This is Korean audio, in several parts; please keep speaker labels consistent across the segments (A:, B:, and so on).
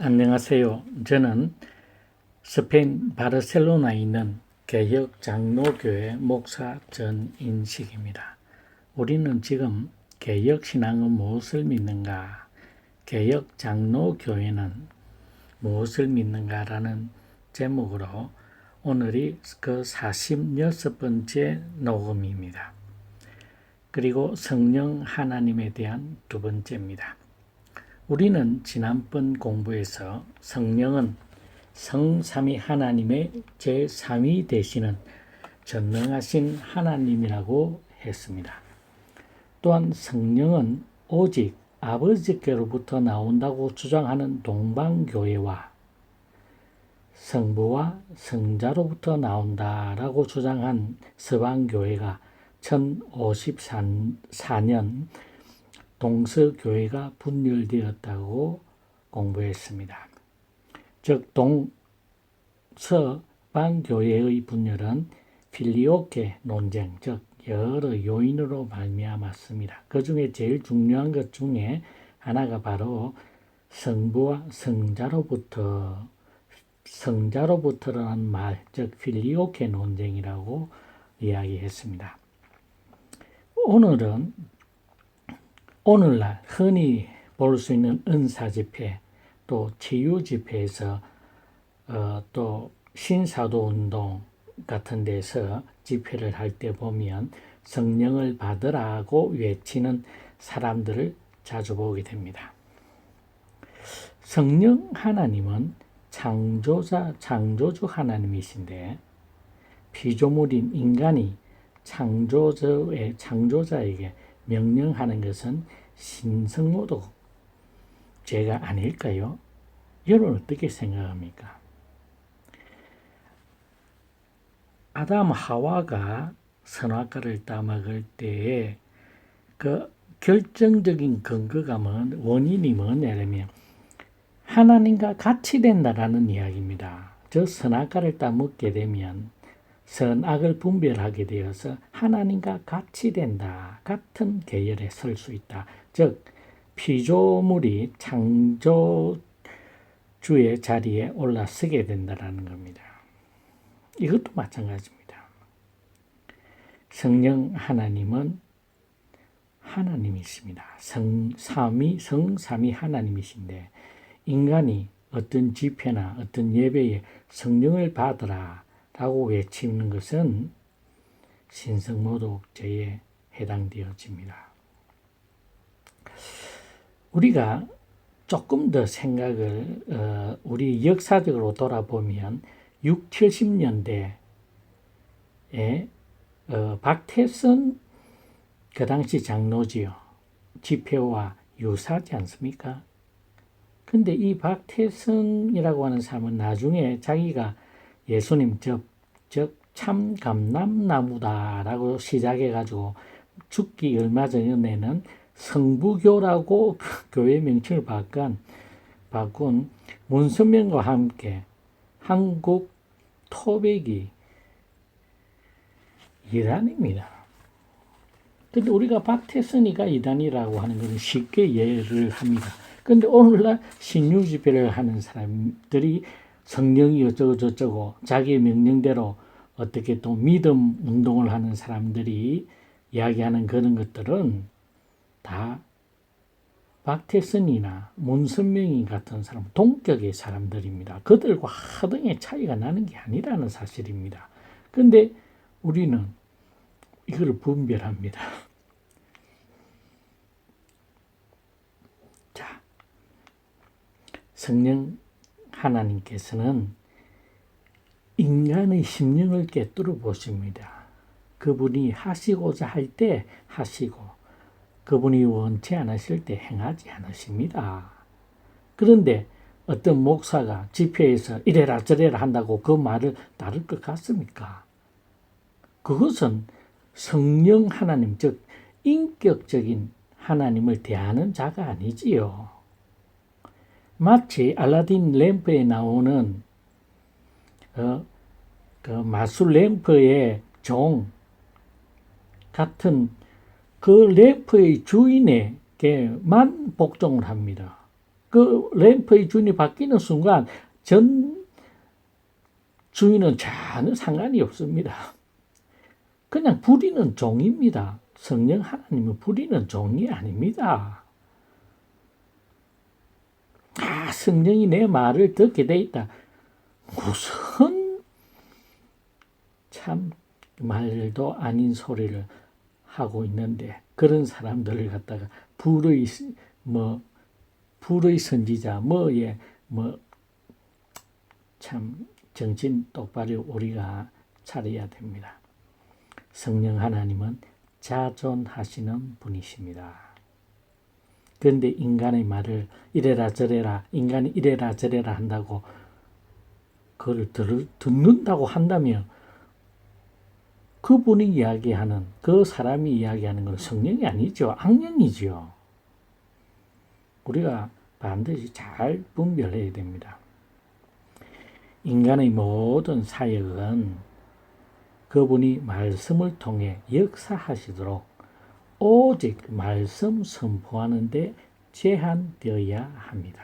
A: 안녕하세요. 저는 스페인 바르셀로나에 있는 개혁 장로교회 목사 전인식입니다. 우리는 지금 개혁 신앙은 무엇을 믿는가? 개혁 장로교회는 무엇을 믿는가라는 제목으로 오늘이 그 46번째 녹음입니다. 그리고 성령 하나님에 대한 두 번째입니다. 우리는 지난번 공부에서 성령은 성삼위 하나님의 제3위 되시는 전능하신 하나님이라고 했습니다. 또한 성령은 오직 아버지께로부터 나온다고 주장하는 동방교회와 성부와 성자로부터 나온다라고 주장한 서방교회가 1054년 동서교회가 분열되었다고 공부했습니다. 즉 동서방교회의 분열은 필리오케 논쟁, 즉 여러 요인으로 말미암았습니다. 그 중에 제일 중요한 것 중에 하나가 바로 성부와 성자로부터라는 말, 즉 필리오케 논쟁이라고 이야기했습니다. 오늘날 흔히 볼 수 있는 은사 집회, 또 치유 집회에서 또 신사도 운동 같은 데서 집회를 할 때 보면 성령을 받으라고 외치는 사람들을 자주 보게 됩니다. 성령 하나님은 창조주 하나님이신데 피조물인 인간이 창조자에게 명령하는 것은 신성모독 죄가 아닐까요? 여러분 어떻게 생각합니까? 아담 하와가 선악과를 따먹을 때에 그 결정적인 근거가 원인이 뭐냐면 하나님과 같이 된다라는 이야기입니다. 저 선악과를 따먹게 되면 선악을 분별하게 되어서 하나님과 같이 된다. 같은 계열에 설 수 있다. 즉 피조물이 창조주의 자리에 올라서게 된다는 겁니다. 이것도 마찬가지입니다. 성령 하나님은 하나님이십니다. 성삼위 하나님이신데 인간이 어떤 집회나 어떤 예배에 성령을 받으라 라고 외치는 것은 신성모독죄에 해당되어집니다. 우리가 조금 더 생각을 우리 역사적으로 돌아보면 6, 70년대에 박태선 그 당시 장로지요. 집회와 유사하지 않습니까? 근데 이 박태선이라고 하는 사람은 나중에 자기가 예수님 즉 참감람나무다라고 시작해가지고 죽기 얼마 전에는 성부교라고 교회 명칭을 바꾼 문선명과 함께 한국 토백이 이단입니다. 근데 우리가 박태선이가 이단이라고 하는 것은 쉽게 이해를 합니다. 근데 오늘날 신유 집회를 하는 사람들이 성령이 어쩌고 자기의 명령대로 어떻게 또 믿음 운동을 하는 사람들이 이야기하는 그런 것들은 다 박태선이나 문선명이 같은 사람, 동격의 사람들입니다. 그들과 하등의 차이가 나는 게 아니라는 사실입니다. 그런데 우리는 이걸 분별합니다. 자, 성령 하나님께서는 인간의 심령을 꿰뚫어 보십니다. 그분이 하시고자 할 때 하시고 그분이 원치 않으실 때 행하지 않으십니다. 그런데 어떤 목사가 집회에서 이래라 저래라 한다고 그 말을 따를 것 같습니까? 그것은 성령 하나님, 즉 인격적인 하나님을 대하는 자가 아니지요. 마치 알라딘 램프에 나오는 그 마술 램프의 종 같은 그 램프의 주인에게만 복종을 합니다. 그 램프의 주인이 바뀌는 순간 전 주인은 전혀 상관이 없습니다. 그냥 부리는 종입니다. 성령 하나님은 부리는 종이 아닙니다. 성령이 내 말을 듣게 돼 있다. 무슨 참 말도 아닌 소리를 하고 있는데 그런 사람들을 갖다가 불의 선지자 참 정신 똑바로 우리가 차려야 됩니다. 성령 하나님은 자존하시는 분이십니다. 그런데 인간의 말을 이래라 저래라 인간이 이래라 저래라 한다고 그걸 듣는다고 한다면 그분이 이야기하는 그 사람이 이야기하는 건 성령이 아니죠. 악령이죠. 우리가 반드시 잘 분별해야 됩니다. 인간의 모든 사역은 그분이 말씀을 통해 역사하시도록 오직 말씀 선포하는 데 제한되어야 합니다.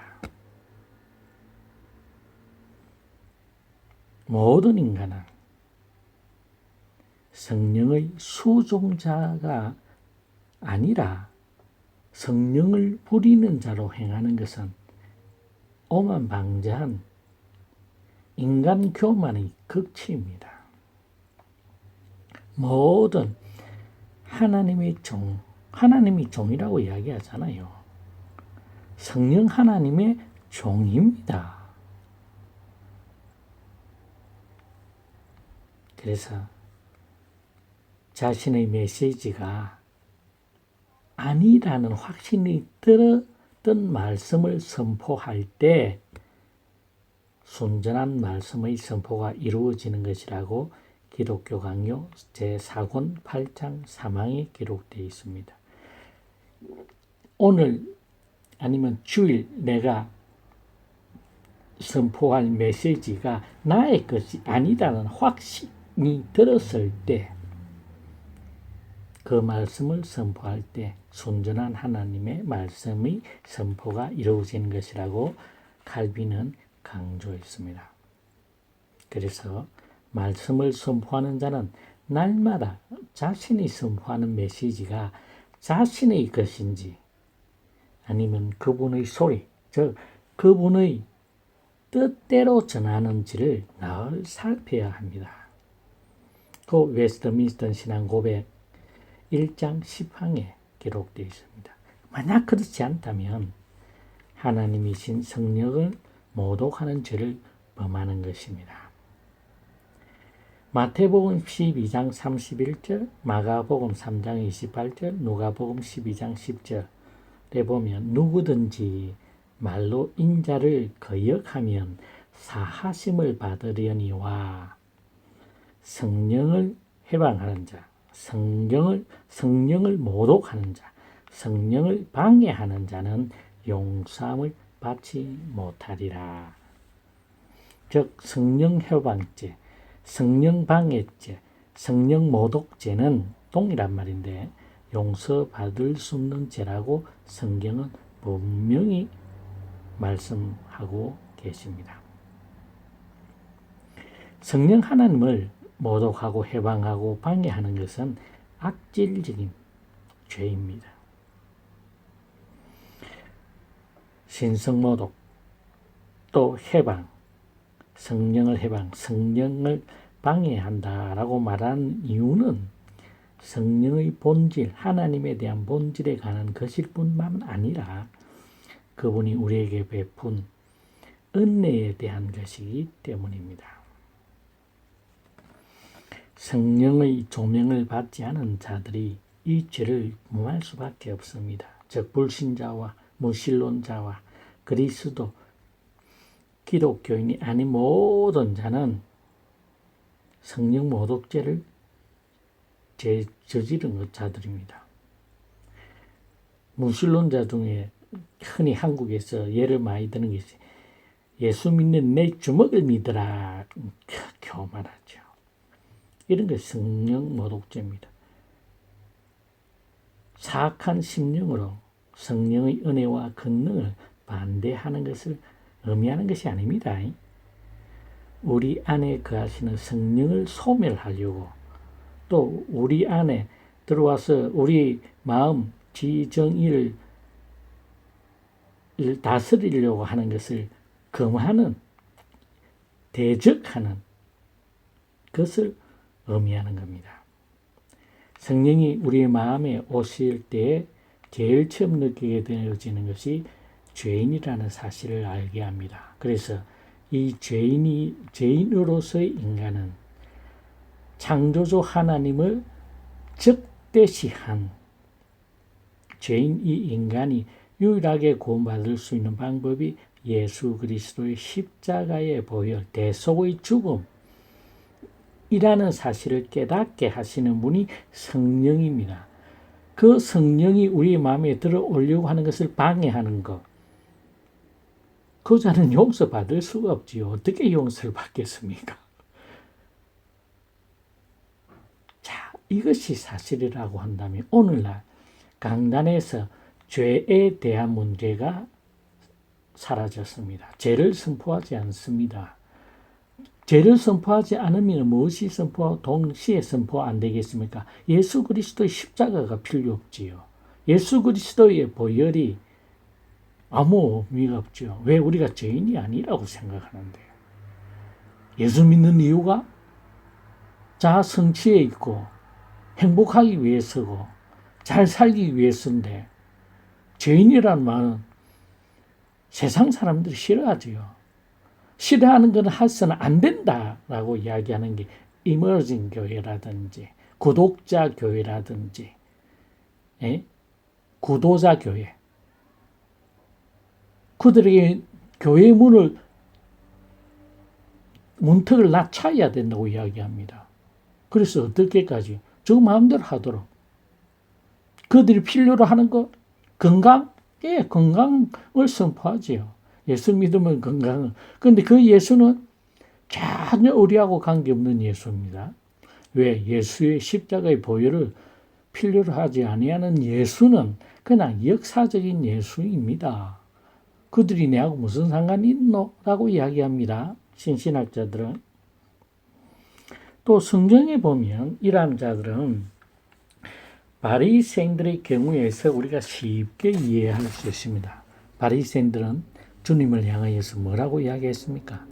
A: 모든 인간은 성령의 수종자가 아니라 성령을 부리는 자로 행하는 것은 오만방자한 인간 교만의 극치입니다. 모든 하나님이 종이라고 이야기하잖아요. 성령 하나님의 종입니다. 그래서 자신의 메시지가 아니라는 확신이 들었던 말씀을 선포할 때 순전한 말씀의 선포가 이루어지는 것이라고 기독교 강요 제4권 8장 3항에 기록되어 있습니다. 오늘 아니면 주일 내가 선포할 메시지가 나의 것이 아니다는 확신이 들었을 때 그 말씀을 선포할 때 순전한 하나님의 말씀의 선포가 이루어지는 것이라고 칼빈은 강조했습니다. 그래서 말씀을 선포하는 자는 날마다 자신이 선포하는 메시지가 자신의 것인지 아니면 그분의 소리, 즉 그분의 뜻대로 전하는지를 늘 살펴야 합니다. 그 웨스트민스터 신앙고백 1장 10항에 기록되어 있습니다. 만약 그렇지 않다면 하나님이신 성령을 모독하는 죄를 범하는 것입니다. 마태복음 12장 31절, 마가복음 3장 28절, 누가복음 12장 10절에 보면 누구든지 말로 인자를 거역하면 사하심을 받으려니와 성령을 해방하는 자, 성령을 모독하는 자, 성령을 방해하는 자는 용서함을 받지 못하리라. 즉 성령 해방죄, 성령 방해죄, 성령 모독죄는 동일한 말인데 용서받을 수 없는 죄라고 성경은 분명히 말씀하고 계십니다. 성령 하나님을 모독하고 해방하고 방해하는 것은 악질적인 죄입니다. 신성모독 또 해방, 성령을 방해한다라고 말하는 이유는 성령의 본질, 하나님에 대한 본질에 관한 것일 뿐만 아니라 그분이 우리에게 베푼 은혜에 대한 것이기 때문입니다. 성령의 조명을 받지 않은 자들이 이 죄를 범할 수밖에 없습니다. 즉 불신자와 무신론자와 그리스도, 기독교인이 아닌 모든 자는 성령 모독죄를 저지른 자들입니다. 무신론자 중에 흔히 한국에서 예를 많이 드는 것이 예수 믿는 내 주먹을 믿으라 교만하죠. 이런 게 성령 모독죄입니다. 사악한 심령으로 성령의 은혜와 권능을 반대하는 것을 의미하는 것이 아닙니다. 우리 안에 거하시는 성령을 소멸하려고 또 우리 안에 들어와서 우리 마음, 지정의를 다스리려고 하는 것을 금하는, 대적하는 것을 의미하는 겁니다. 성령이 우리의 마음에 오실 때에 제일 처음 느끼게 되어지는 것이 죄인이라는 사실을 알게 합니다. 그래서 이 죄인으로서의 인간은 창조주 하나님을 적대시한 죄인 이 인간이 유일하게 구원받을 수 있는 방법이 예수 그리스도의 십자가의 보혈, 대속의 죽음이라는 사실을 깨닫게 하시는 분이 성령입니다. 그 성령이 우리 마음에 들어오려고 하는 것을 방해하는 것. 그 자는 용서받을 수가 없지요. 어떻게 용서를 받겠습니까? 자, 이것이 사실이라고 한다면 오늘날 강단에서 죄에 대한 문제가 사라졌습니다. 죄를 선포하지 않습니다. 죄를 선포하지 않으면 무엇이 동시에 선포 안 되겠습니까? 예수 그리스도의 십자가가 필요 없지요. 예수 그리스도의 보혈이 아무 의미가 없죠. 왜? 우리가 죄인이 아니라고 생각하는데요. 예수 믿는 이유가 자아 성취에 있고 행복하기 위해서고 잘 살기 위해서인데 죄인이라는 말은 세상 사람들이 싫어하지요. 싫어하는 것은 해서는 안 된다라고 이야기하는 게 이머징 교회라든지 구독자 교회라든지 구도자 교회, 그들에게 교회의 문턱을 낮춰야 된다고 이야기합니다. 그래서 어떻게까지 저 마음대로 하도록 그들이 필요로 하는 것 건강? 예, 건강을 선포하지요. 예수 믿으면 건강을. 그런데 그 예수는 전혀 우리하고 관계없는 예수입니다. 왜? 예수의 십자가의 보혈을 필요로 하지 아니하는 예수는 그냥 역사적인 예수입니다. 그들이 내하고 무슨 상관이 있노? 라고 이야기합니다. 신신학자들은. 또 성경에 보면 이러한 자들은 바리새인들의 경우에서 우리가 쉽게 이해할 수 있습니다. 바리새인들은 주님을 향하여서 뭐라고 이야기했습니까?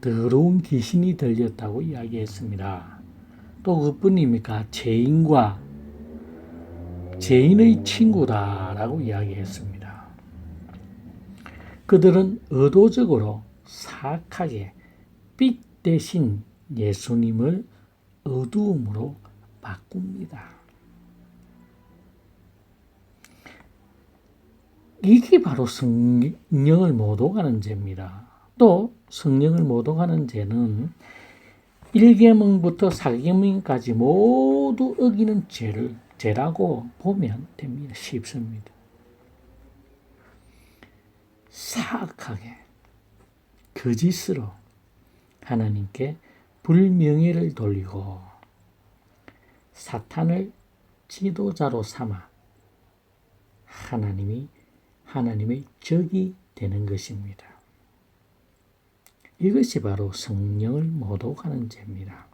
A: 더러운 귀신이 들렸다고 이야기했습니다. 또 그뿐입니까? 죄인의 친구다라고 이야기했습니다. 그들은 의도적으로 사악하게 빛 대신 예수님을 어두움으로 바꿉니다. 이게 바로 성령을 모독하는 죄입니다. 또 성령을 모독하는 죄는 1계명부터 4계명까지 모두 어기는 죄라고 보면 됩니다. 쉽습니다. 사악하게 거짓으로 하나님께 불명예를 돌리고 사탄을 지도자로 삼아 하나님의 적이 되는 것입니다. 이것이 바로 성령을 모독하는 죄입니다.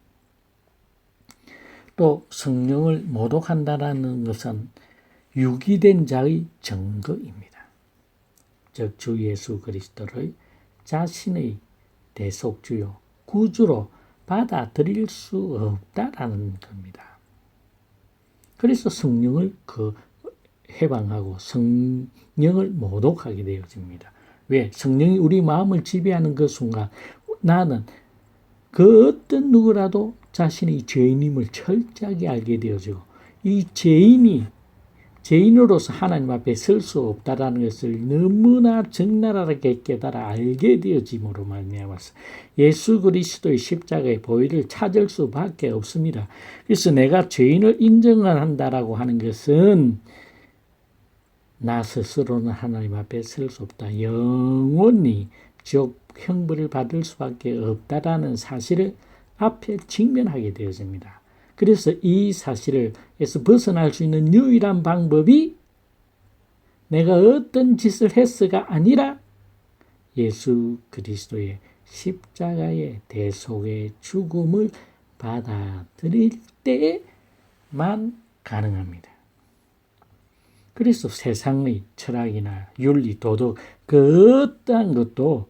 A: 또 성령을 모독한다는 것은 유기된 자의 증거입니다. 즉 주 예수 그리스도를 자신의 대속주요 구주로 받아들일 수 없다라는 겁니다. 그래서 성령을 해방하고 성령을 모독하게 되어집니다. 왜? 성령이 우리 마음을 지배하는 그 순간 나는 그 어떤 누구라도 자신의 죄인임을 철저하게 알게 되어지고 이 죄인으로서 하나님 앞에 설 수 없다라는 것을 너무나 적나라하게 깨달아 알게 되어짐으로 말미암아서 예수 그리스도의 십자가의 보혈을 찾을 수밖에 없습니다. 그래서 내가 죄인을 인정한다라고 하는 것은 나 스스로는 하나님 앞에 설 수 없다. 영원히 지옥 형벌을 받을 수밖에 없다라는 사실을 앞에 직면하게 되어집니다. 그래서 이 사실에서 벗어날 수 있는 유일한 방법이 내가 어떤 짓을 했어가 아니라 예수 그리스도의 십자가의 대속의 죽음을 받아들일 때만 가능합니다. 그래서 세상의 철학이나 윤리, 도덕 그 어떠한 것도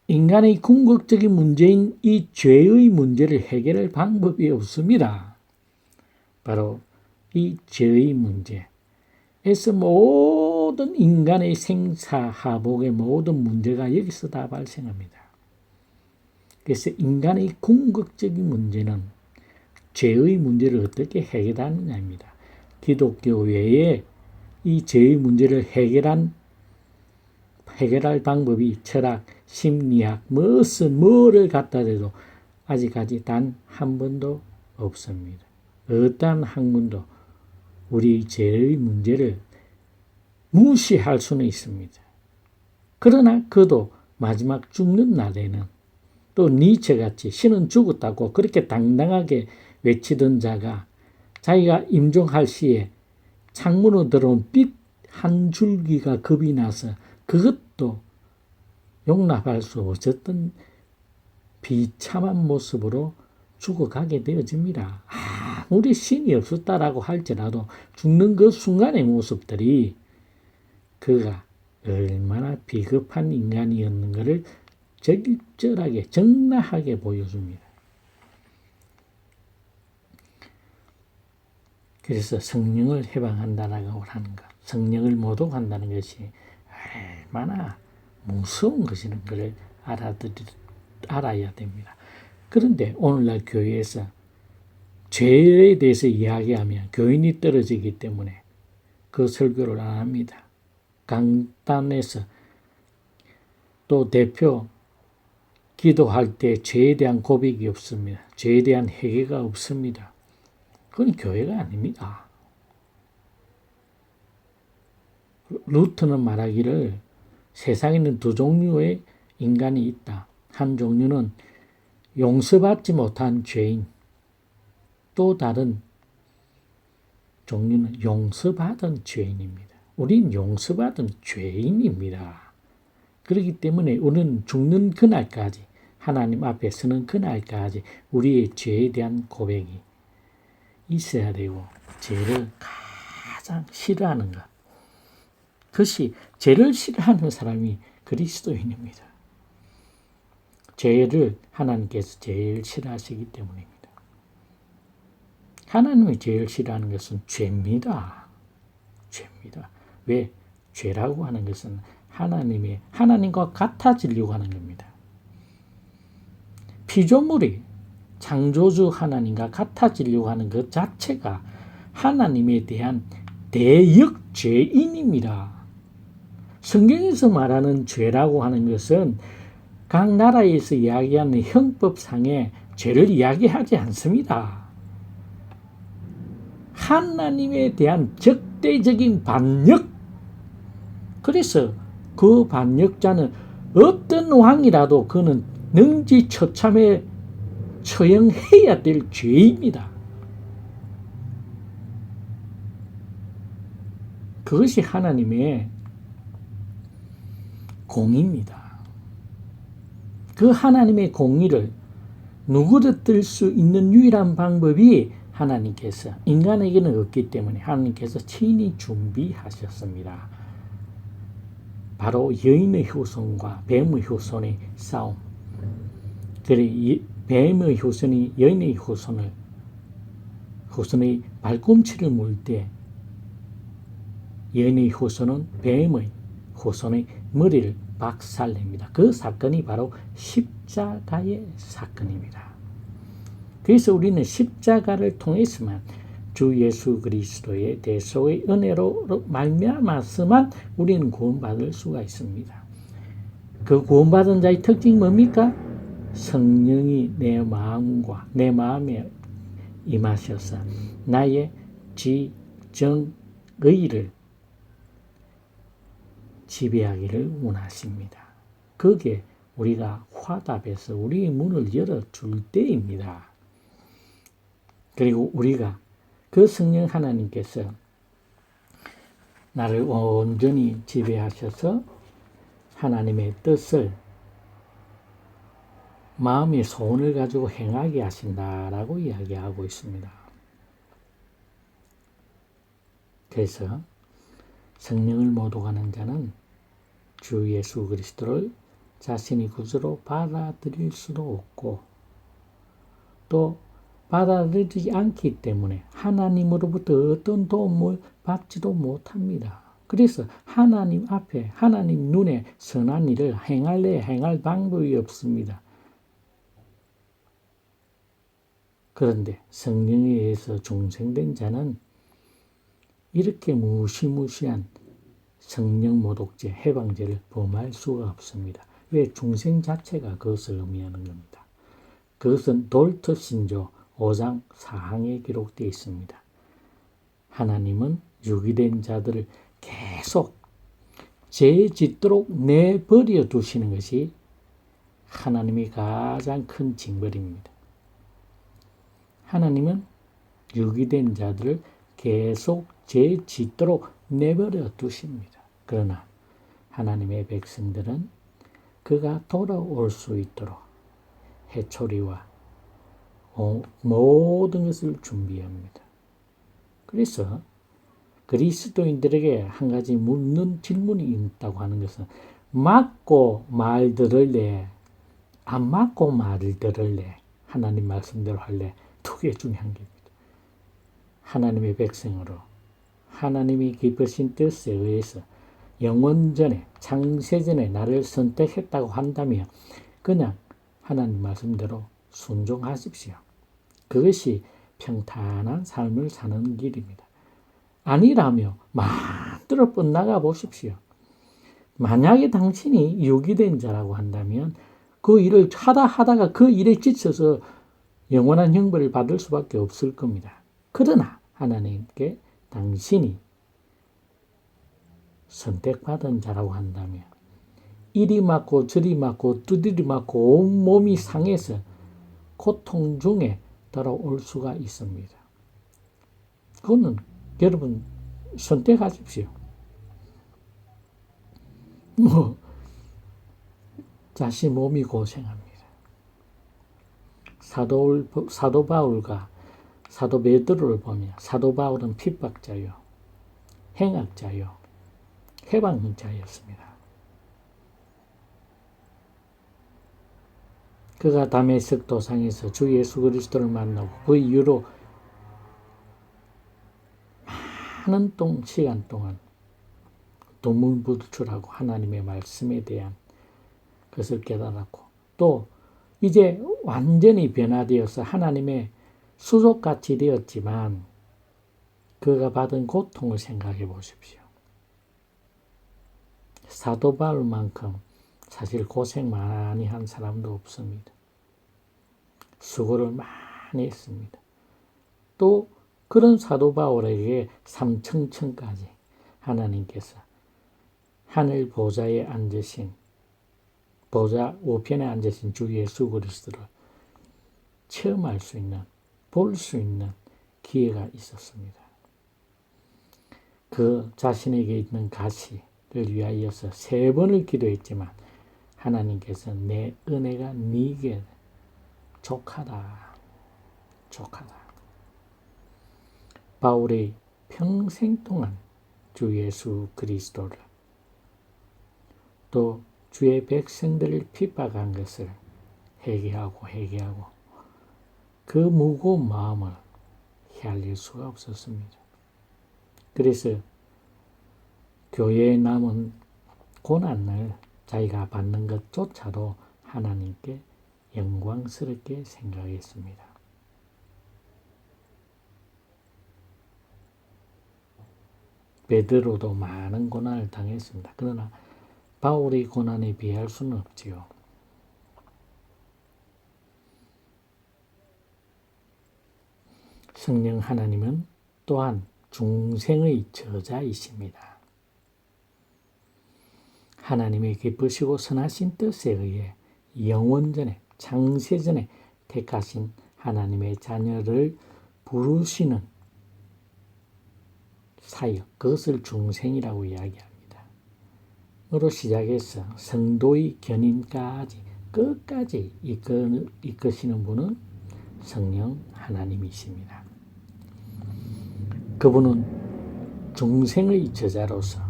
A: 인간의 궁극적인 문제인 이 죄의 문제를 해결할 방법이 없습니다. 바로 이 죄의 문제에서 모든 인간의 생사하복의 모든 문제가 여기서 다 발생합니다. 그래서 인간의 궁극적인 문제는 죄의 문제를 어떻게 해결하느냐입니다. 기독교 외에 이 죄의 문제를 해결할 방법이 철학, 심리학, 뭐를 갖다 대도 아직까지 단 한 번도 없습니다. 어떠한 학문도 우리 죄의 문제를 무시할 수는 있습니다. 그러나 그도 마지막 죽는 날에는 또 니체같이 신은 죽었다고 그렇게 당당하게 외치던 자가 자기가 임종할 시에 창문으로 들어온 빛 한 줄기가 겁이 나서 그것도 용납할 수 없었던 비참한 모습으로 죽어가게 되어집니다. 아무리 신이 없었다라고 할지라도 죽는 그 순간의 모습들이 그가 얼마나 비겁한 인간이었는가를 적절하게 적나하게 보여줍니다. 그래서 성령을 해방한다라고 하는 것, 성령을 모독한다는 것이 얼마나 무서운 것이라는 것을 알아야 됩니다. 그런데 오늘날 교회에서 죄에 대해서 이야기하면 교인이 떨어지기 때문에 그 설교를 안 합니다. 강단에서 또 대표 기도할 때 죄에 대한 고백이 없습니다. 죄에 대한 회개가 없습니다. 그건 교회가 아닙니다. 루터는 말하기를 세상에는 두 종류의 인간이 있다. 한 종류는 용서받지 못한 죄인, 또 다른 종류는 용서받은 죄인입니다. 우린 용서받은 죄인입니다. 그렇기 때문에 우리는 죽는 그날까지, 하나님 앞에 서는 그날까지 우리의 죄에 대한 고백이 있어야 되고, 죄를 가장 싫어하는 것, 그것이 죄를 싫어하는 사람이 그리스도인입니다. 죄를 하나님께서 제일 싫어하시기 때문입니다. 하나님이 제일 싫어하는 것은 죄입니다. 죄입니다. 왜? 죄라고 하는 것은 하나님과 같아지려고 하는 겁니다. 피조물이 창조주 하나님과 같아지려고 하는 것 자체가 하나님에 대한 대역죄인입니다. 성경에서 말하는 죄라고 하는 것은 각 나라에서 이야기하는 형법상의 죄를 이야기하지 않습니다. 하나님에 대한 적대적인 반역. 그래서 그 반역자는 어떤 왕이라도 그는 능지처참에 처형해야 될 죄입니다. 그것이 하나님의 공의입니다. 그 하나님의 공의를 누구도 뜰 수 있는 유일한 방법이 하나님께서 인간에게는 없기 때문에 하나님께서 친히 준비하셨습니다. 바로 여인의 후손과 뱀의 후손의 싸움. 그래 뱀의 후손이 여인의 후손의 발꿈치를 물 때 여인의 후손은 뱀의 후손의 머리를 박살냅니다. 그 사건이 바로 십자가의 사건입니다. 그래서 우리는 십자가를 통해서만 주 예수 그리스도의 대속의 은혜로 말미암아서만 우리는 구원받을 수가 있습니다. 그 구원받은 자의 특징이 뭡니까? 성령이 내 마음에 임하셔서 나의 지, 정, 의를 지배하기를 원하십니다. 그게 우리가 화답해서 우리의 문을 열어줄 때입니다. 그리고 우리가 그 성령 하나님께서 나를 온전히 지배하셔서 하나님의 뜻을 마음의 소원을 가지고 행하게 하신다라고 이야기하고 있습니다. 그래서 성령을 모독하는 자는 주 예수 그리스도를 자신이 구주로 받아들일 수도 없고 또 받아들이지 않기 때문에 하나님으로부터 어떤 도움을 받지도 못합니다. 그래서 하나님 앞에 하나님 눈에 선한 일을 행할 방법이 없습니다. 그런데 성령에 의해서 중생된 자는 이렇게 무시무시한 성령 모독죄, 해방죄를 범할 수가 없습니다. 왜? 중생 자체가 그것을 의미하는 겁니다. 그것은 돌트 신조 5장 4항에 기록되어 있습니다. 하나님은 유기된 자들을 계속 죄 짓도록 내버려 두시는 것이 하나님의 가장 큰 징벌입니다. 하나님은 유기된 자들을 계속 죄 짓도록 내버려 두십니다. 그러나 하나님의 백성들은 그가 돌아올 수 있도록 해초리와 모든 것을 준비합니다. 그래서 그리스도인들에게 한 가지 묻는 질문이 있다고 하는 것은 맞고 말 들을래, 안 맞고 말을 들을래, 하나님 말씀대로 할래, 두 개 중에 한 개입니다. 하나님의 백성으로 하나님이 기쁘신 뜻에 의해서 영원전에 창세전에 나를 선택했다고 한다면 그냥 하나님 말씀대로 순종하십시오. 그것이 평탄한 삶을 사는 길입니다. 아니라며 마음대로 뻗나가 보십시오. 만약에 당신이 유기된 자라고 한다면 그 일을 하다가 그 일에 지쳐서 영원한 형벌을 받을 수밖에 없을 겁니다. 그러나 하나님께 당신이 선택받은 자라고 한다면 이리 맞고 저리 맞고 두드리 맞고 온몸이 상해서 고통 중에 돌아올 수가 있습니다. 그거는 여러분 선택하십시오. 자신 몸이 고생합니다. 사도 바울과 사도 베드로를 보면 사도 바울은 핍박자요, 행악자요, 해방자였습니다. 그가 다메섹 도상에서 주 예수 그리스도를 만나고 그 이후로 많은 시간 동안 두문불출하고 하나님의 말씀에 대한 것을 깨달았고 또 이제 완전히 변화되어서 하나님의 수족같이 되었지만 그가 받은 고통을 생각해 보십시오. 사도 바울만큼 사실 고생 많이 한 사람도 없습니다. 수고를 많이 했습니다. 또 그런 사도 바울에게 삼층천까지 하나님께서 하늘 보좌에 앉으신 보좌 우편에 앉으신 주 예수 그리스도를 체험할 수 있는, 볼 수 있는 기회가 있었습니다. 그 자신에게 있는 가시를 위하여서 3번을 기도했지만 하나님께서 내 은혜가 네게 족하다. 바울이 평생 동안 주 예수 그리스도를 또 주의 백성들을 핍박한 것을 회개하고 그 무거운 마음을 헤아릴 수가 없었습니다. 그래서 교회에 남은 고난을 자기가 받는 것조차도 하나님께 영광스럽게 생각했습니다. 베드로도 많은 고난을 당했습니다. 그러나 바울의 고난에 비할 수는 없지요. 성령 하나님은 또한 중생의 저자이십니다. 하나님의 기쁘시고 선하신 뜻에 의해 영원전에 창세전에 택하신 하나님의 자녀를 부르시는 사역, 그것을 중생이라고 이야기합니다. 으로 시작해서 성도의 견인까지 끝까지 이끄시는 분은 성령 하나님이십니다. 그분은 중생의 저자로서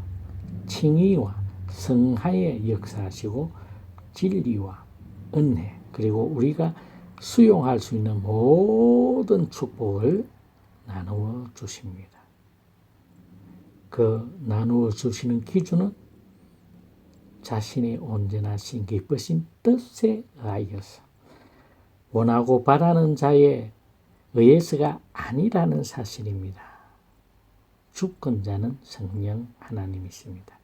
A: 칭의와 성화에 역사하시고 진리와 은혜 그리고 우리가 수용할 수 있는 모든 축복을 나누어 주십니다. 그 나누어 주시는 기준은 자신의 온전하신 기쁘신 뜻에 의하여서 원하고 바라는 자에 의해서가 아니라는 사실입니다. 주권자는 성령 하나님이십니다.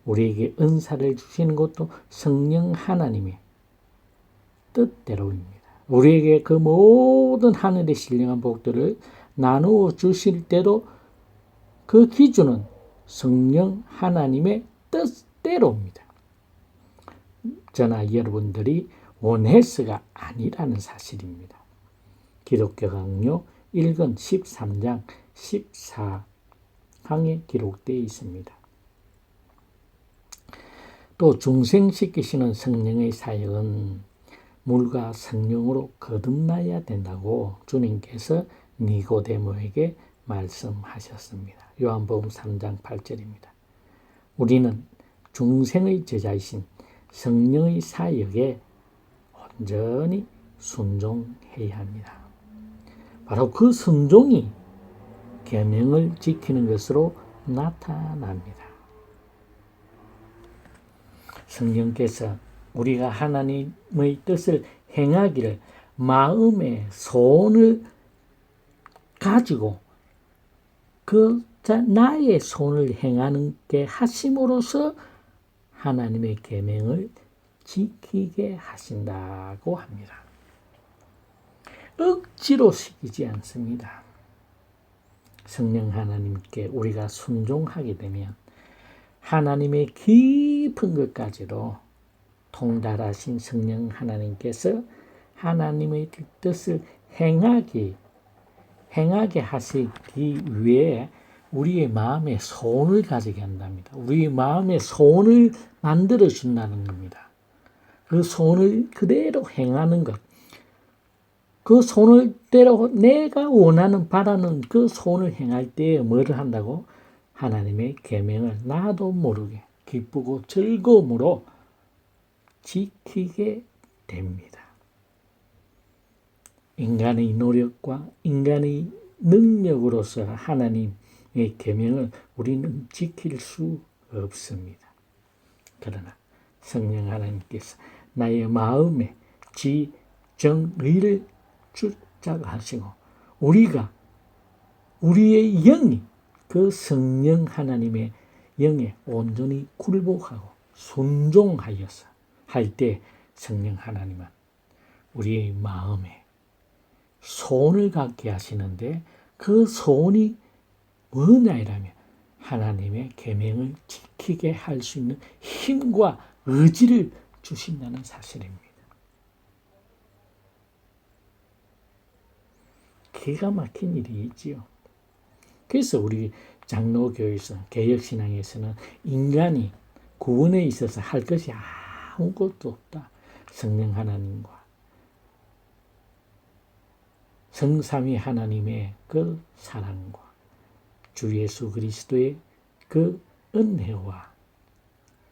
A: 우리에게 은사를 주시는 것도 성령 하나님의 뜻대로입니다. 우리에게 그 모든 하늘의 신령한 복들을 나누어 주실 때도 그 기준은 성령 하나님의 뜻대로입니다. 저나 여러분들이 원해서가 아니라는 사실입니다. 기독교 강요 1권 13장 14항에 기록되어 있습니다. 또 중생시키시는 성령의 사역은 물과 성령으로 거듭나야 된다고 주님께서 니고데모에게 말씀하셨습니다. 요한복음 3장 8절입니다. 우리는 중생의 제자이신 성령의 사역에 온전히 순종해야 합니다. 바로 그 순종이 계명을 지키는 것으로 나타납니다. 성령께서 우리가 하나님의 뜻을 행하기를 마음의 소원을 가지고 나의 손을 행하는 게 하심으로써 하나님의 계명을 지키게 하신다고 합니다. 억지로 시키지 않습니다. 성령 하나님께 우리가 순종하게 되면 하나님의 깊은 것까지도 통달하신 성령 하나님께서 하나님의 뜻을 행하게 하시기 위해 우리의 마음에 소원을 가지게 한답니다. 우리의 마음에 소원을 만들어 준다는 겁니다. 그 소원을 그대로 행하는 것. 그 소원대로 내가 원하는 바라는 그 소원을 행할 때에 뭐를 한다고? 하나님의 계명을 나도 모르게 기쁘고 즐거움으로 지키게 됩니다. 인간의 노력과 인간의 능력으로서 하나님의 계명을 우리는 지킬 수 없습니다. 그러나 성령 하나님께서 나의 마음에 정의를 주장하시고 우리의 영이 그 성령 하나님의 영에 온전히 굴복하고 순종하여서 할 때 성령 하나님은 우리의 마음에 소원을 갖게 하시는데 그 소원이 뭐냐라면 하나님의 계명을 지키게 할 수 있는 힘과 의지를 주신다는 사실입니다. 기가 막힌 일이 있지요. 그래서 우리 장로교에서 개혁신앙에서는 인간이 구원에 있어서 할 것이 아무것도 없다. 성령 하나님과 성삼위 하나님의 그 사랑과 주 예수 그리스도의 그 은혜와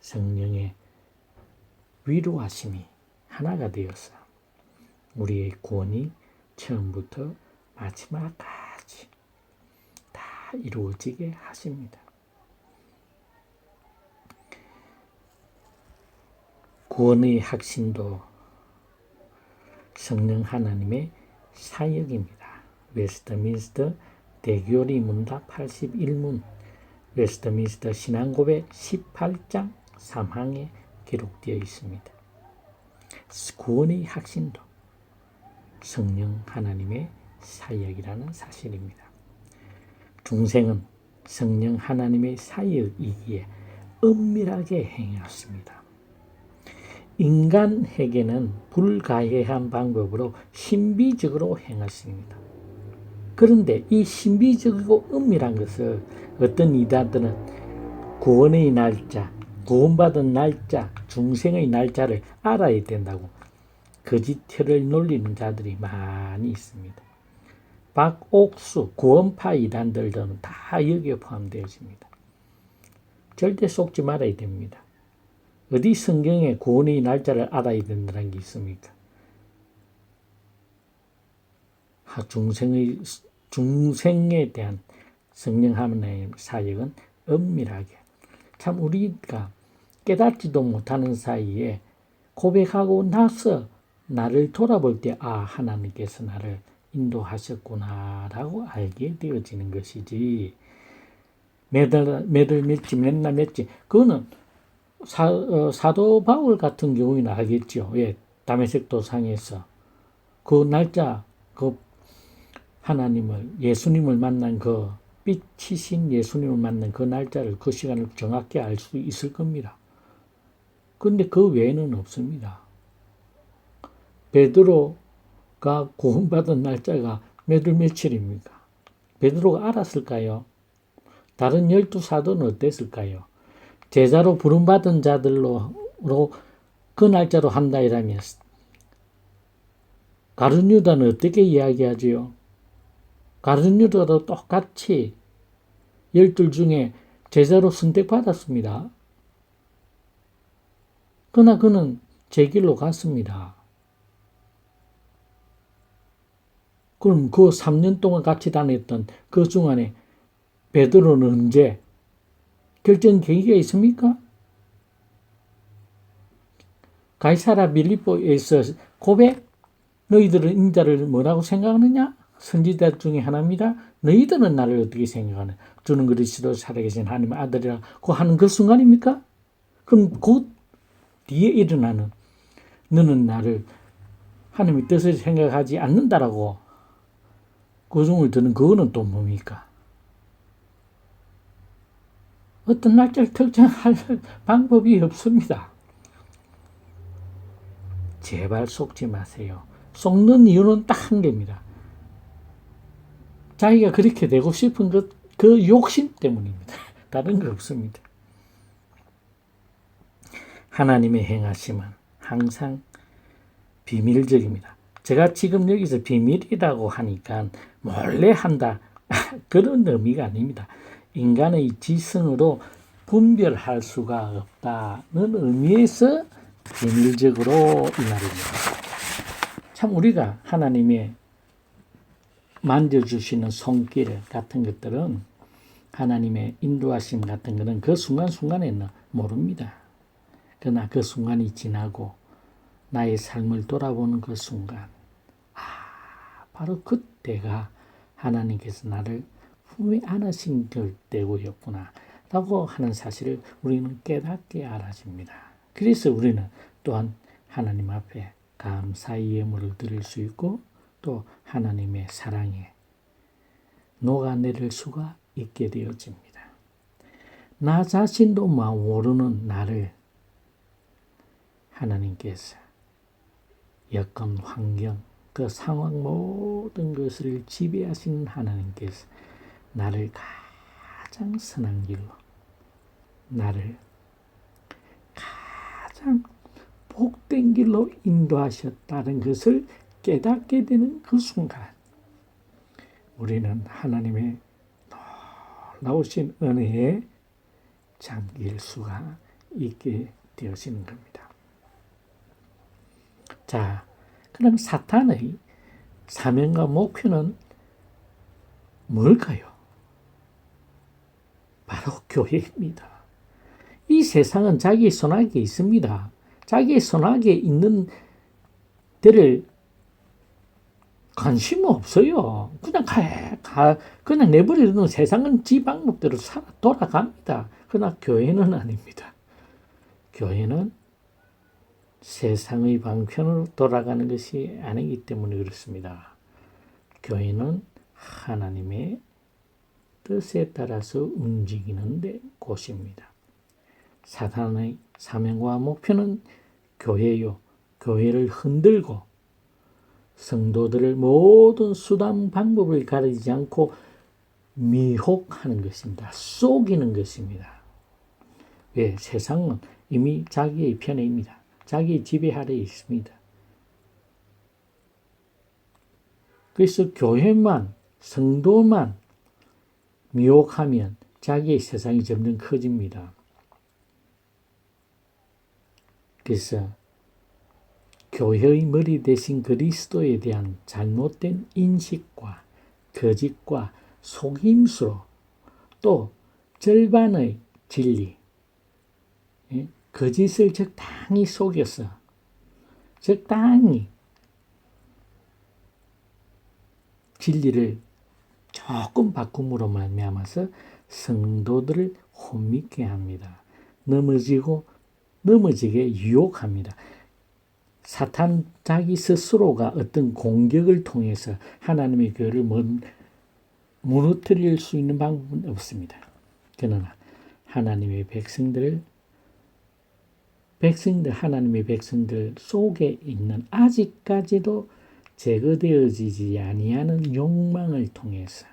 A: 성령의 위로하심이 하나가 되어서 우리의 구원이 처음부터 마지막까지 다 이루어지게 하십니다. 구원의 확신도 성령 하나님의 사역입니다. 웨스트민스터 대교리 문답 81문, 웨스트민스터 신앙고백 18장 3항에 기록되어 있습니다. 구원의 확신도 성령 하나님의 사역이라는 사실입니다. 중생은 성령 하나님의 사역이기에 은밀하게 행했습니다. 인간에게는 불가해한 방법으로 신비적으로 행했습니다. 그런데 이 신비적이고 은밀한 것을 어떤 이단들은 구원의 날짜, 구원받은 날짜, 중생의 날짜를 알아야 된다고 거짓혈을 놀리는 자들이 많이 있습니다. 박옥수, 구원파 이단들은 다 여기에 포함되어집니다. 절대 속지 말아야 됩니다. 어디 성경에 구원의 날짜를 알아야 된다는 게 있습니까? 중생에 대한 성령 하나님의 사역은 은밀하게, 참 우리가 깨닫지도 못하는 사이에 고백하고 나서 나를 돌아볼 때 하나님께서 나를 인도하셨구나라고 알게 되어지는 것이지, 매달 맺지 맨날 맺지, 그거는 사도 바울 같은 경우에는 알겠죠. 예, 다메섹 도상에서 그 날짜, 그 예수님을 만난 그 빛이신 예수님을 만난 그 날짜를, 그 시간을 정확히 알 수 있을 겁니다. 그런데 그 외에는 없습니다. 베드로가 구원받은 날짜가 몇월 며칠입니까? 베드로가 알았을까요? 다른 12사도는 어땠을까요? 제자로 부름받은 자들로 그 날짜로 한다 이라면 가룟 유다는 어떻게 이야기하지요? 가룟 유다도 똑같이 12 중에 제자로 선택받았습니다. 그러나 그는 제 길로 갔습니다. 그럼 그 3년 동안 같이 다녔던 그 중간에 베드로는 언제 결정 계기가 있습니까? 가이사라 빌립보에서 고백, 너희들은 인자를 뭐라고 생각하느냐? 선지자 중에 하나입니다. 너희들은 나를 어떻게 생각하느냐? 주는 그리스도 살아계신 하나님의 아들이라고 하는 그 순간입니까? 그럼 그 뒤에 일어나는 너는 나를 하나님의 뜻을 생각하지 않는다라고 고중을 드는 그거는 또 뭡니까? 어떤 날짜를 특정할 방법이 없습니다. 제발 속지 마세요. 속는 이유는 딱 한 개입니다. 자기가 그렇게 되고 싶은 그 욕심 때문입니다. 다른 거 없습니다. 하나님의 행하심은 항상 비밀적입니다. 제가 지금 여기서 비밀이라고 하니까 몰래 한다, 그런 의미가 아닙니다. 인간의 지성으로 분별할 수가 없다는 의미에서 비밀적으로 이 말입니다. 참 우리가 하나님의 만져주시는 손길 같은 것들은, 하나님의 인도하심 같은 것은 그 순간순간에는 모릅니다. 그러나 그 순간이 지나고 나의 삶을 돌아보는 그 순간, 바로 그때가 하나님께서 나를 품에 안으신 때고였구나 라고 하는 사실을 우리는 깨닫게 알아집니다. 그래서 우리는 또한 하나님 앞에 감사의 예물을 드릴 수 있고, 또 하나님의 사랑에 녹아내릴 수가 있게 되어집니다. 나 자신도 모르는 나를 하나님께서 여건, 환경, 그 상황 모든 것을 지배하시는 하나님께서 나를 가장 선한 길로, 나를 가장 복된 길로 인도하셨다는 것을 깨닫게 되는 그 순간, 우리는 하나님의 놀라우신 은혜에 잠길 수가 있게 되어지는 겁니다. 자, 그럼 사탄의 사명과 목표는 뭘까요? 바로 교회입니다. 이 세상은 자기의 손아귀에 있습니다. 자기의 손아귀에 있는 데를 관심 없어요. 그냥 그냥 내버려두면 세상은 지 방법대로 돌아갑니다. 그러나 교회는 아닙니다. 교회는 세상의 방편으로 돌아가는 것이 아니기 때문에 그렇습니다. 교회는 하나님의 뜻에 따라서 움직이는 곳입니다. 사탄의 사명과 목표는 교회요. 교회를 흔들고 성도들을 모든 수단 방법을 가리지 않고 미혹하는 것입니다. 속이는 것입니다. 왜? 세상은 이미 자기의 편에 있습니다. 자기의 지배 아래에 있습니다. 그래서 교회만, 성도만 미혹하면 자기의 세상이 점점 커집니다. 그래서 교회의 머리 대신 그리스도에 대한 잘못된 인식과 거짓과 속임수로 또 절반의 진리, 거짓을 적당히 속여서 적당히 진리를 조금 바꿈으로 말미암아서 성도들을 혼미케 합니다. 넘어지게 유혹합니다. 사탄 자기 스스로가 어떤 공격을 통해서 하나님의 교회를 무너뜨릴 수 있는 방법은 없습니다. 그러나 하나님의 하나님의 백성들 속에 있는 아직까지도 제거되어지지 아니하는 욕망을 통해서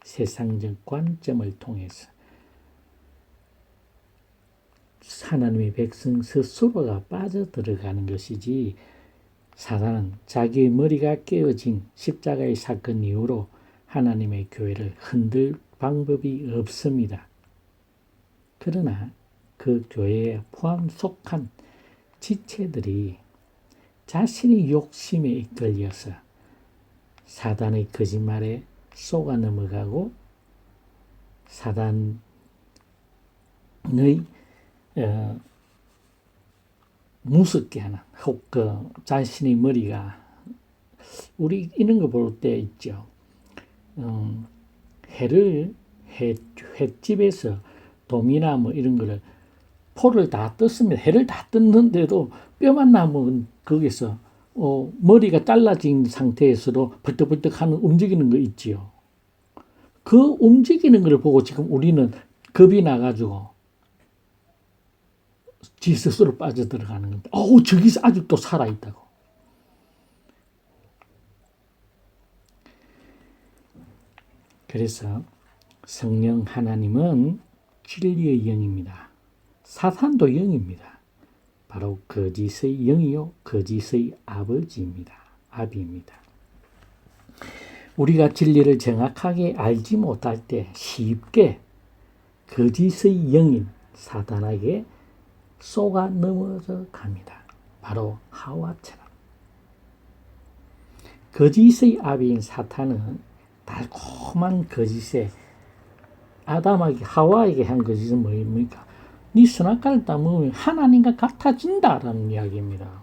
A: 세상적 관점을 통해서 하나님의 백성 스스로가 빠져들어가는 것이지 사단은 자기의 머리가 깨어진 십자가의 사건 이후로 하나님의 교회를 흔들 방법이 없습니다. 그러나 그 교회에 포함 속한 지체들이 자신의 욕심에 이끌려서 사단의 거짓말에 속아 넘어가고 사단의 무섭게 하는 혹 자신의 머리가 우리 이런 거 볼 때 있죠. 횟집에서 도미나 뭐 이런 거를 포를 다 떴습니다. 해를 다 떴는데도 뼈만 남은 거기서 머리가 잘라진 상태에서도 벌떡벌떡 하는 움직이는 거 있지요. 그 움직이는 걸 보고 지금 우리는 겁이 나가지고 지 스스로 빠져들어가는 겁니다. 저기서 아직도 살아있다고. 그래서 성령 하나님은 진리의 영입니다. 사탄도 영입니다. 바로 거짓의 영이요 거짓의 아버지입니다. 아비입니다. 우리가 진리를 정확하게 알지 못할 때 쉽게 거짓의 영인 사탄에게 속아 넘어져 갑니다. 바로 하와처럼. 거짓의 아비인 사탄은 달콤한 거짓에 아담에게 하와에게 한 거짓은 뭡니까? 네 선악과를 따먹으면 하나님과 같아진다라는 이야기입니다.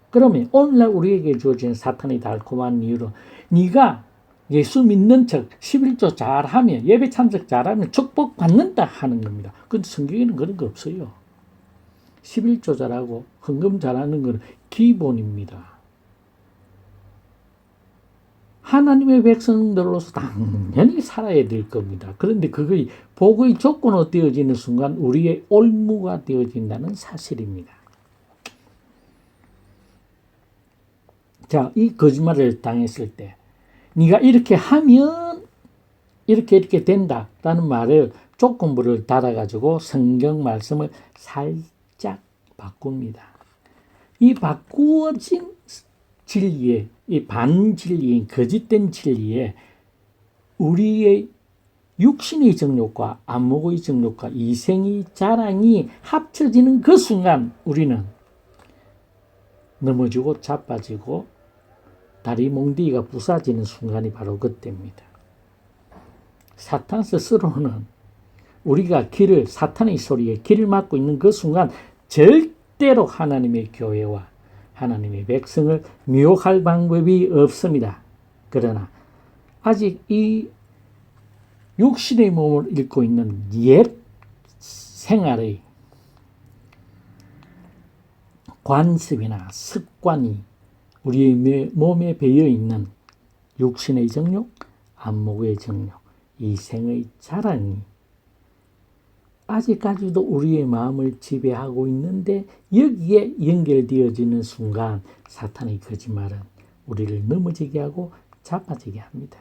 A: 그러면 오늘날 우리에게 주어진 사탄의 달콤한 이유로 네가 예수 믿는 척 11조 잘하면 예배 참석 잘하면 축복받는다 하는 겁니다. 근데 성경에는 그런 거 없어요. 11조 잘하고 헌금 잘하는 건 기본입니다. 하나님의 백성들로서 당연히 살아야 될 겁니다. 그런데 그게 복의 조건으로 되어지는 순간 우리의 올무가 되어진다는 사실입니다. 자, 이 거짓말을 당했을 때 네가 이렇게 하면 이렇게 된다라는 말을 조건부를 달아가지고 성경 말씀을 살짝 바꿉니다. 이 바꾸어진 진리에 이 반진리인 거짓된 진리에 우리의 육신의 정욕과 안목의 정욕과 이생의 자랑이 합쳐지는 그 순간 우리는 넘어지고 자빠지고 다리 몽디가 부사지는 순간이 바로 그때입니다. 사탄 스스로는 우리가 사탄의 소리에 길을 막고 있는 그 순간 절대로 하나님의 교회와 하나님의 백성을 미혹할 방법이 없습니다. 그러나 아직 이 육신의 몸을 입고 있는 옛 생활의 관습이나 습관이 우리의 몸에 배어있는 육신의 정욕, 안목의 정욕, 이생의 자랑이 아직까지도 우리의 마음을 지배하고 있는데 여기에 연결되어지는 순간 사탄의 거짓말은 우리를 넘어지게 하고 자빠지게 합니다.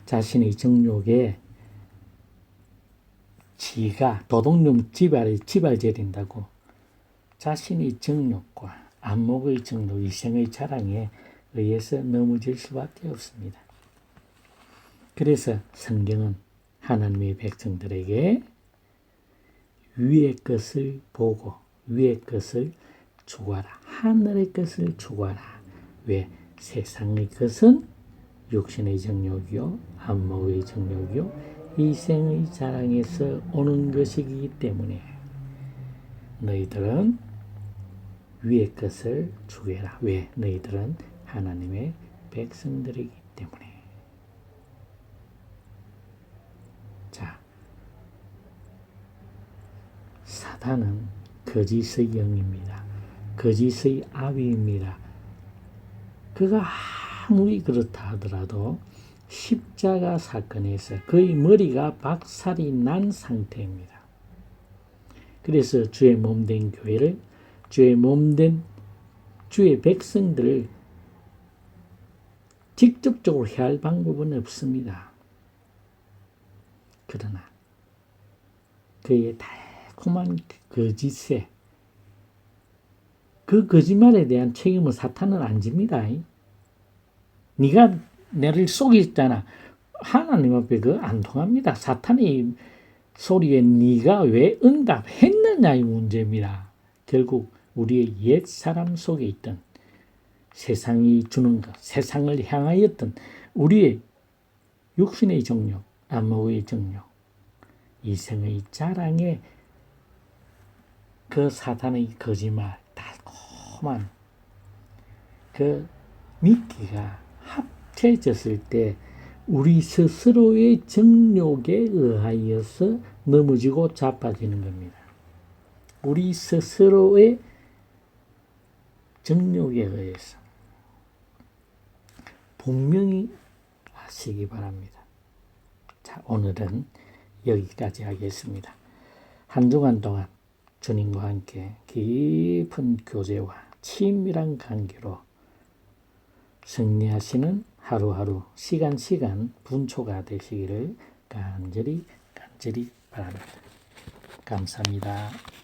A: 자신의 정욕에 지가 도둑놈 지발제린다고 자신의 정욕과 안목의 정욕, 이생의 자랑에 의해서 넘어질 수밖에 없습니다. 그래서 성경은 하나님의 백성들에게 위의 것을 보고 위의 것을 추구하라. 하늘의 것을 추구하라. 왜? 세상의 것은 육신의 정욕이요, 안목의 정욕이요, 이생의 자랑에서 오는 것이기 때문에 너희들은 위의 것을 추구해라. 왜? 너희들은 하나님의 백성들이기 때문에. 자, 사단은 거짓의 영입니다. 거짓의 아비입니다. 그가 아무리 그렇다 하더라도 십자가 사건에서 그의 머리가 박살이 난 상태입니다. 그래서 주의 몸된 교회를, 주의 몸된 주의 백성들을 직접적으로 해할 방법은 없습니다. 그러나 그의 달콤한 거짓에 그 거짓말에 대한 책임은 사탄은 안 집니다. 네가 나를 속였잖아. 하나님 앞에 그거 안 통합니다. 사탄의 소리에 네가 왜 응답했느냐의 문제입니다. 결국 우리의 옛 사람 속에 있던 세상이 주는 것, 세상을 향하였던 우리의 육신의 정욕, 안목의 정욕, 이생의 자랑에 그 사탄의 거짓말, 달콤한 그 미끼가 합쳐졌을 때 우리 스스로의 정욕에 의하여서 넘어지고 자빠지는 겁니다. 우리 스스로의 정욕에 의해서 분명히 하시기 바랍니다. 자, 오늘은 여기까지 하겠습니다. 한 주간 동안 주님과 함께 깊은 교제와 친밀한 관계로 승리하시는 하루하루 시간 분초가 되시기를 간절히 바랍니다. 감사합니다.